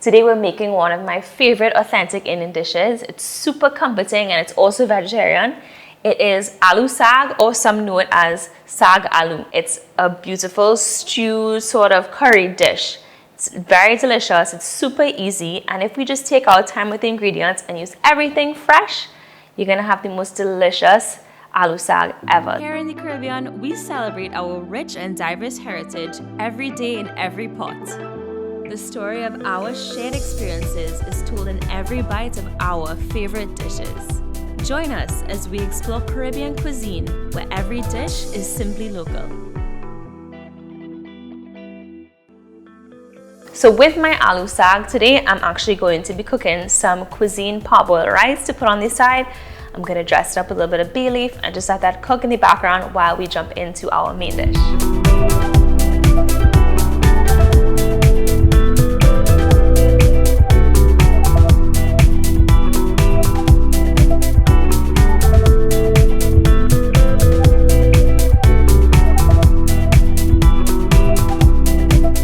Today we're making one of my favorite authentic Indian dishes. It's super comforting and it's also vegetarian. It is Aloo Saag, or some know it as Saag Aloo. It's a beautiful stew sort of curry dish. It's very delicious, it's super easy, and if we just take our time with the ingredients and use everything fresh, you're gonna have the most delicious Aloo Saag ever. Here in the Caribbean, we celebrate our rich and diverse heritage every day in every pot. The story of our shared experiences is told in every bite of our favorite dishes. Join us as we explore Caribbean cuisine, where every dish is simply local. So with my Aloo Saag today, I'm actually going to be cooking some cuisine parboiled rice to put on the side. I'm going to dress it up with a little bit of bay leaf and just let that cook in the background while we jump into our main dish.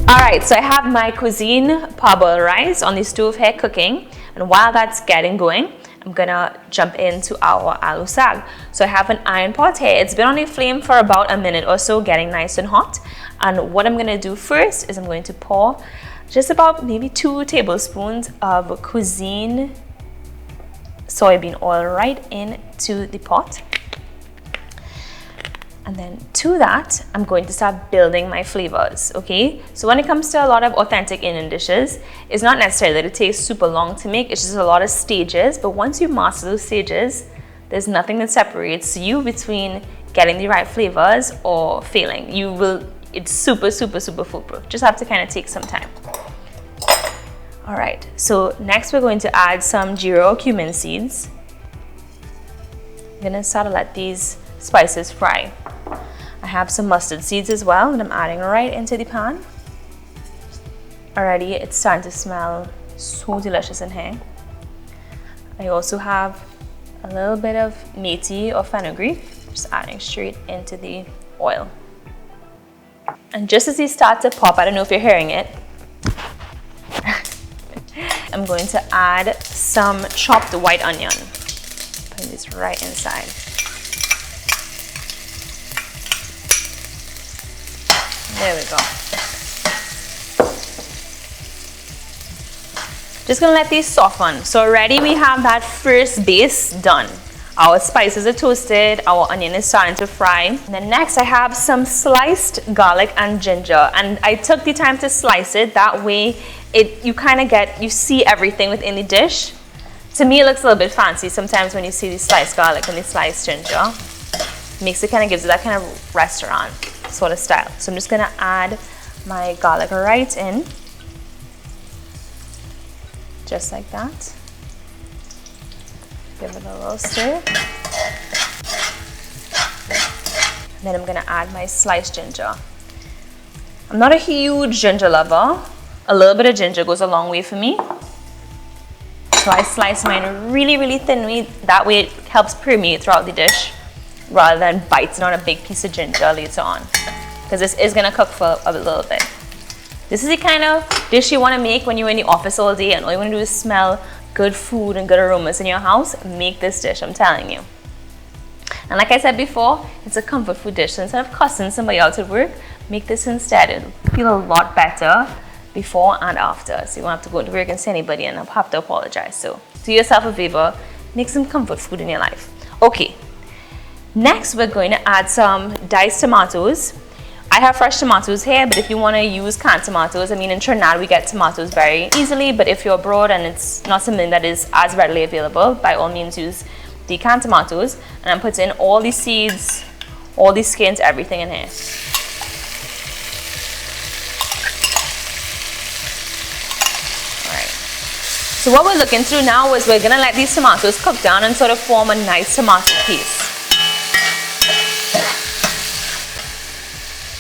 Alright, so I have my cuisine parboiled rice on the stove here cooking, and while that's getting going, I'm gonna jump into our Aloo Saag. So I have an iron pot here. It's been on the flame for about a minute or so, getting nice and hot. And what I'm gonna do first is I'm going to pour just about maybe 2 tablespoons of cuisine soybean oil right into the pot. And then to that, I'm going to start building my flavors, okay? So when it comes to a lot of authentic Indian dishes, it's not necessarily that it takes super long to make, it's just a lot of stages. But once you master those stages, there's nothing that separates you between getting the right flavors or failing. It's super, super, super foolproof. Just have to kind of take some time. All right, so next we're going to add some jeera or cumin seeds. I'm gonna start to let these spices fry. I have some mustard seeds as well that I'm adding right into the pan. Already it's starting to smell so delicious in here. I also have a little bit of methi or fenugreek, just adding straight into the oil. And just as these start to pop, I don't know if you're hearing it, I'm going to add some chopped white onion. Put this right inside. There we go. Just gonna let these soften. So already we have that first base done. Our spices are toasted, our onion is starting to fry. And then next I have some sliced garlic and ginger. And I took the time to slice it, that way you see everything within the dish. To me it looks a little bit fancy sometimes when you see the sliced garlic and the sliced ginger. Gives it that kind of restaurant sort of style. So I'm just gonna add my garlic right in, just like that. Give it a little stir. And then I'm gonna add my sliced ginger. I'm not a huge ginger lover. A little bit of ginger goes a long way for me. So I slice mine really, really thinly. That way it helps permeate throughout the dish, rather than biting on a big piece of ginger later on, because this is going to cook for a little bit. This is the kind of dish you want to make when you're in the office all day and all you want to do is smell good food and good aromas in your house. Make this dish, I'm telling you. And like I said before, it's a comfort food dish, so instead of cussing somebody out at work, make this instead. It'll feel a lot better before and after, so you won't have to go to work and see anybody and have to apologize. So do yourself a favor, make some comfort food in your life. Okay. Next, we're going to add some diced tomatoes. I have fresh tomatoes here, but if you want to use canned tomatoes, I mean in Trinidad we get tomatoes very easily, but if you're abroad and it's not something that is as readily available, by all means use the canned tomatoes. And I'm putting all the seeds, all the skins, everything in here. Alright. So what we're looking through now is we're going to let these tomatoes cook down and sort of form a nice tomato paste.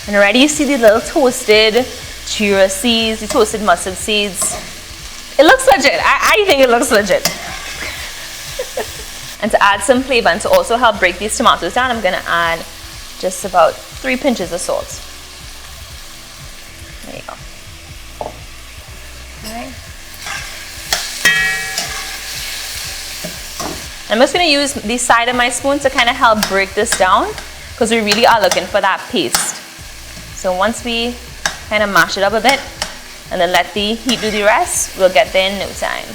And already you see the little toasted jeera seeds, the toasted mustard seeds. It looks legit. I think it looks legit. And to add some flavor and to also help break these tomatoes down, I'm going to add just about 3 pinches of salt. There you go. All right. I'm just going to use the side of my spoon to kind of help break this down, because we really are looking for that paste. So once we kind of mash it up a bit and then let the heat do the rest, we'll get there in no time.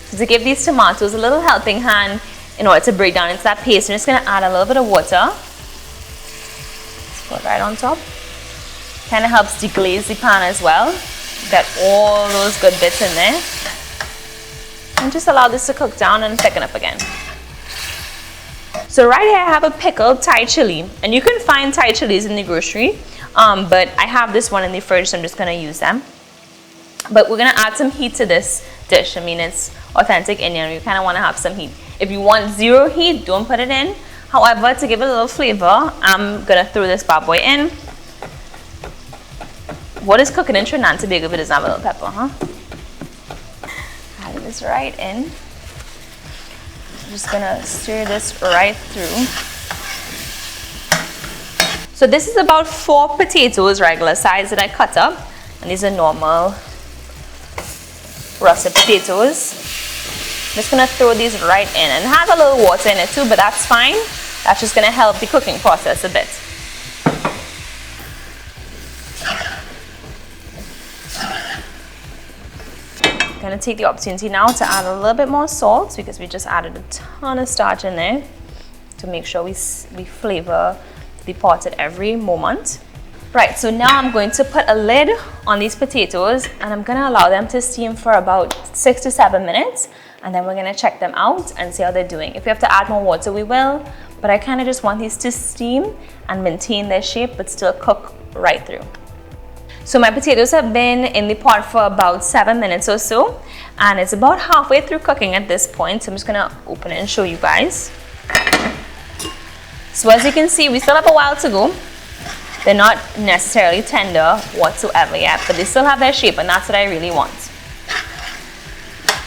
So to give these tomatoes a little helping hand in order to break down into that paste, I'm just going to add a little bit of water. Let's put it right on top. Kind of helps deglaze the pan as well. Get all those good bits in there. And just allow this to cook down and thicken up again. So right here I have a pickled Thai chili, and you can find Thai chilies in the grocery, but I have this one in the fridge, so I'm just going to use them. But we're going to add some heat to this dish. I mean, it's authentic Indian. You kind of want to have some heat. If you want zero heat, don't put it in. However, to give it a little flavor, I'm going to throw this bad boy in. What is cooking in Trinidad and Tobago if it doesn't have a little pepper, huh? Add this right in. I'm just gonna stir this right through. So this is about 4 potatoes, regular size, that I cut up. And these are normal russet potatoes. I'm just gonna throw these right in, and have a little water in it too, but that's fine. That's just gonna help the cooking process a bit. I'm going to take the opportunity now to add a little bit more salt, because we just added a ton of starch in there, to make sure we flavor the pot at every moment. Right, so now I'm going to put a lid on these potatoes, and I'm going to allow them to steam for about 6 to 7 minutes, and then we're going to check them out and see how they're doing. If we have to add more water, we will, but I kind of just want these to steam and maintain their shape but still cook right through. So my potatoes have been in the pot for about 7 minutes or so, and it's about halfway through cooking at this point. So I'm just gonna open it and show you guys. So as you can see, we still have a while to go. They're not necessarily tender whatsoever yet, but they still have their shape, and that's what I really want.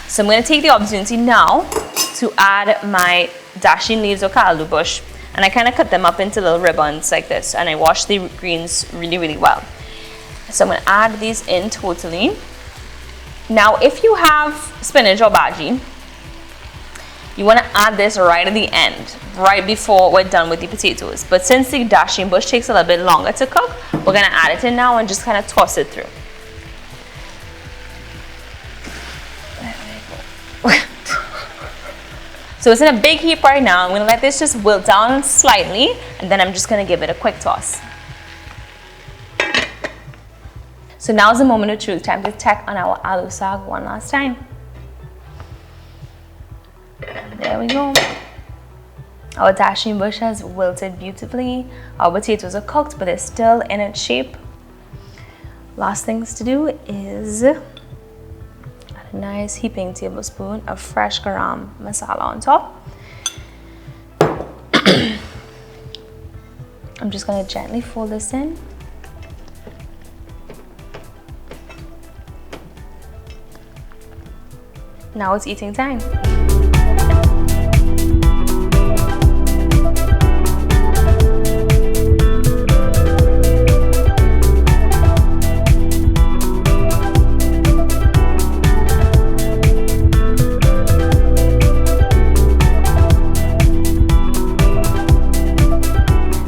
So I'm gonna take the opportunity now to add my dasheen leaves or aloo bush, and I kind of cut them up into little ribbons like this, and I wash the greens really well. So I'm going to add these in totally. Now, if you have spinach or bhaji, you want to add this right at the end, right before we're done with the potatoes. But since the dasheen bush takes a little bit longer to cook, we're going to add it in now and just kind of toss it through. So it's in a big heap right now. I'm going to let this just wilt down slightly, and then I'm just going to give it a quick toss. So now's the moment of truth. Time to check on our aloo saag one last time. There we go. Our dasheen bush has wilted beautifully. Our potatoes are cooked, but they're still in its shape. Last things to do is add a nice heaping tablespoon of fresh garam masala on top. I'm just going to gently fold this in. Now it's eating time.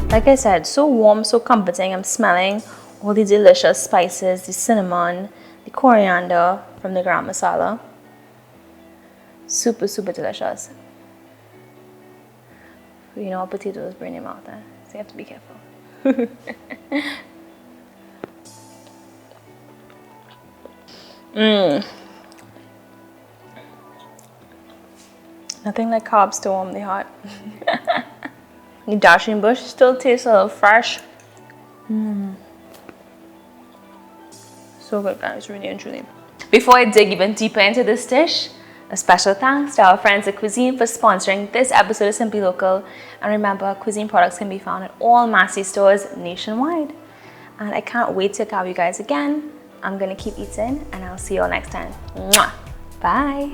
Like I said, so warm, so comforting. I'm smelling all the delicious spices, the cinnamon, the coriander from the garam masala. Super delicious. You know, potatoes burn your mouth, so you have to be careful. Nothing like carbs to warm the heart. The dasheen bush still tastes a little fresh. So good, guys, really and truly. Before I dig even deeper into this dish, a special thanks to our friends at Cuisine for sponsoring this episode of Simply Local. And remember, Cuisine products can be found at all Massey stores nationwide. And I can't wait to have you guys again. I'm gonna keep eating, and I'll see you all next time. Mwah! Bye!